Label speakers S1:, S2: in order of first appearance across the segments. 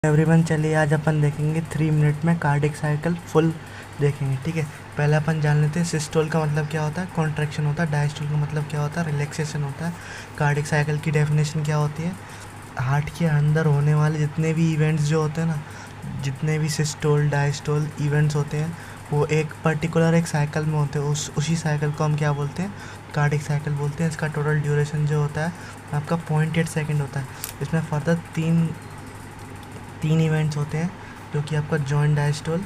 S1: Everyone, चलिए आज अपन देखेंगे 3 मिनट में कार्डिक साइकिल फुल देखेंगे। ठीक है, पहले अपन जान लेते हैं सिस्टोल का मतलब क्या होता है, कॉन्ट्रैक्शन होता है। डायस्टोल का मतलब क्या होता है, रिलैक्सेशन होता है। कार्डिक साइकिल की डेफिनेशन क्या होती है, हार्ट के अंदर होने वाले जितने भी इवेंट्स जो होते हैं ना, जितने भी सिस्टोल डायस्टोल इवेंट्स होते हैं, वो एक पर्टिकुलर एक साइकिल में होते हैं। उसी साइकिल को हम क्या बोलते हैं, कार्डिक साइकिल बोलते हैं। इसका टोटल ड्यूरेशन जो होता है आपका 0.8 सेकेंड होता है। इसमें फर्दर तीन इवेंट्स होते हैं, जो कि आपका जॉइंट डायस्टोल,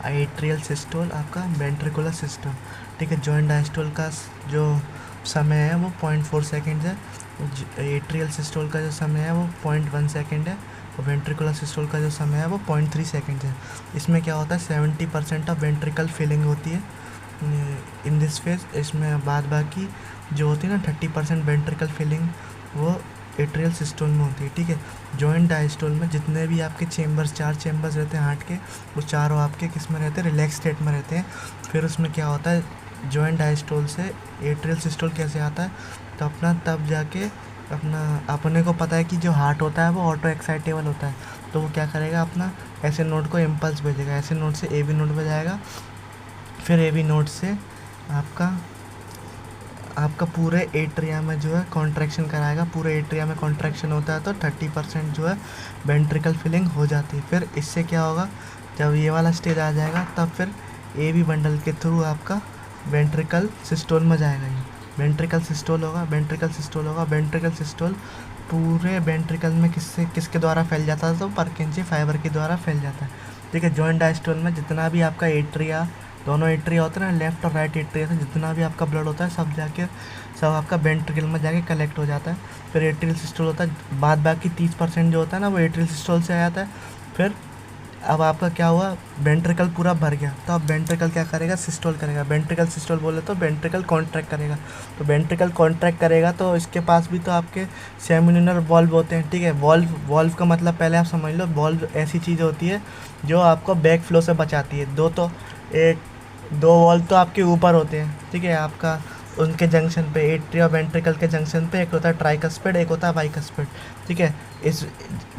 S1: एट्रियल सिस्टोल, आपका वेंट्रिकुलर सिस्टोल। ठीक है, जॉइंट डायस्टोल का जो समय है वो 0.4 सेकेंड है। एट्रियल सिस्टोल का जो समय है वो 0.1 सेकेंड है। और वेंट्रिकुलर सिस्टोल का जो समय है वो 0.3 सेकेंड है। इसमें क्या होता है, 70% ऑफ वेंट्रिकल फिलिंग होती है इन दिस फेज। इसमें बाद बाकी जो होती है ना 30% वेंट्रिकल फिलिंग, वो एट्रियल सिस्टोल में होती है। ठीक है, जॉइंट डायस्टोल में जितने भी आपके चेंबर्स, 4 चेंबर्स रहते हैं हार्ट के, वो चारों आपके किस में रहते हैं, रिलैक्स स्टेट में रहते हैं। फिर उसमें क्या होता है, जॉइंट डायस्टोल से एट्रियल सिस्टोल कैसे आता है, तो अपना तब जाके अपने को पता है कि जो हार्ट होता है वो ऑटो एक्साइटेबल होता है। तो वो क्या करेगा, अपना ऐसे नोड को इम्पल्स भेजेगा, ऐसे नोड से ए बी नोड में जाएगा। फिर ए बी नोड से आपका पूरे एट्रिया में जो है कॉन्ट्रैक्शन कराएगा। पूरे एट्रिया में कॉन्ट्रैक्शन होता है तो 30% जो है वेंट्रिकल फिलिंग हो जाती है। फिर इससे क्या होगा, जब ये वाला स्टेज आ जाएगा तब फिर ए बी बंडल के थ्रू आपका वेंट्रिकल सिस्टोल में जाएगा। ये वेंट्रिकल सिस्टोल होगा, वेंट्रिकल सिस्टोल होगा। वेंट्रिकल सिस्टोल पूरे वेंट्रिकल में किसके द्वारा फैल जाता है, तो परकिंजी फाइबर के द्वारा फैल जाता है। ठीक है, जॉइंट डायस्टोल में जितना भी आपका एट्रिया, दोनों एट्रिया होते हैं ना, लेफ्ट और राइट एट्रिया से जितना भी आपका ब्लड होता है सब आपका वेंट्रिकल में जाके कलेक्ट हो जाता है। फिर एट्रियल सिस्टोल होता है, बाद बाकी 30% जो होता है ना, वो एट्रियल सिस्टोल से आ जाता है। फिर अब आपका क्या हुआ, वेंट्रिकल पूरा भर गया, तो अब वेंट्रिकल क्या करेगा, सिस्टोल करेगा। वेंट्रिकल सिस्टोल बोले तो वेंट्रिकल कॉन्ट्रैक्ट करेगा। तो वेंट्रिकल कॉन्ट्रैक्ट करेगा तो इसके पास भी तो आपके सेमिनुलर वॉल्व होते हैं। ठीक है, वॉल्व का मतलब पहले आप समझ लो, वॉल्व ऐसी चीज़ होती है जो आपको बैक फ्लो से बचाती है। दो वॉल्व तो आपके ऊपर होते हैं। ठीक है, आपका उनके जंक्शन पे, एट्रिया और वेंट्रिकल के जंक्शन पे, एक होता है ट्राइकस्पिड, एक होता है बाइकस्पिड। ठीक है, इस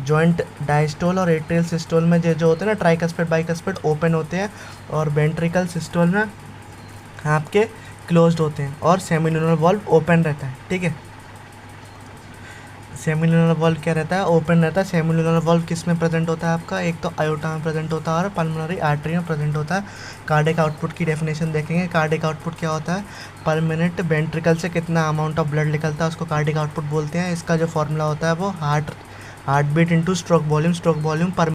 S1: जॉइंट डायस्टोल और एट्रियल सिस्टोल में जो होते हैं ना, ट्राइकस्पिड बाइकस्पिड ओपन होते हैं, और वेंट्रिकल सिस्टोल में आपके क्लोज्ड होते हैं, और सेमिनुलर वॉल्व ओपन रहता है। ठीक है, सेमिनुलर वॉल्व क्या रहता है, ओपन रहता है। सेमिनुलर वॉल्व किस में प्रेजेंट होता है आपका, एक तो आयोटा में प्रेजेंट होता है और पल्मोनरी आर्टरी में प्रेजेंट होता है। कार्डिक आउटपुट की डेफिनेशन देखेंगे। कार्डिक आउटपुट क्या होता है, पर मिनट वेंट्रिकल से कितना अमाउंट ऑफ ब्लड निकलता है उसको कार्डिक आउटपुट बोलते हैं। इसका जो फॉर्मूला होता है वो heart beat into stroke volume पर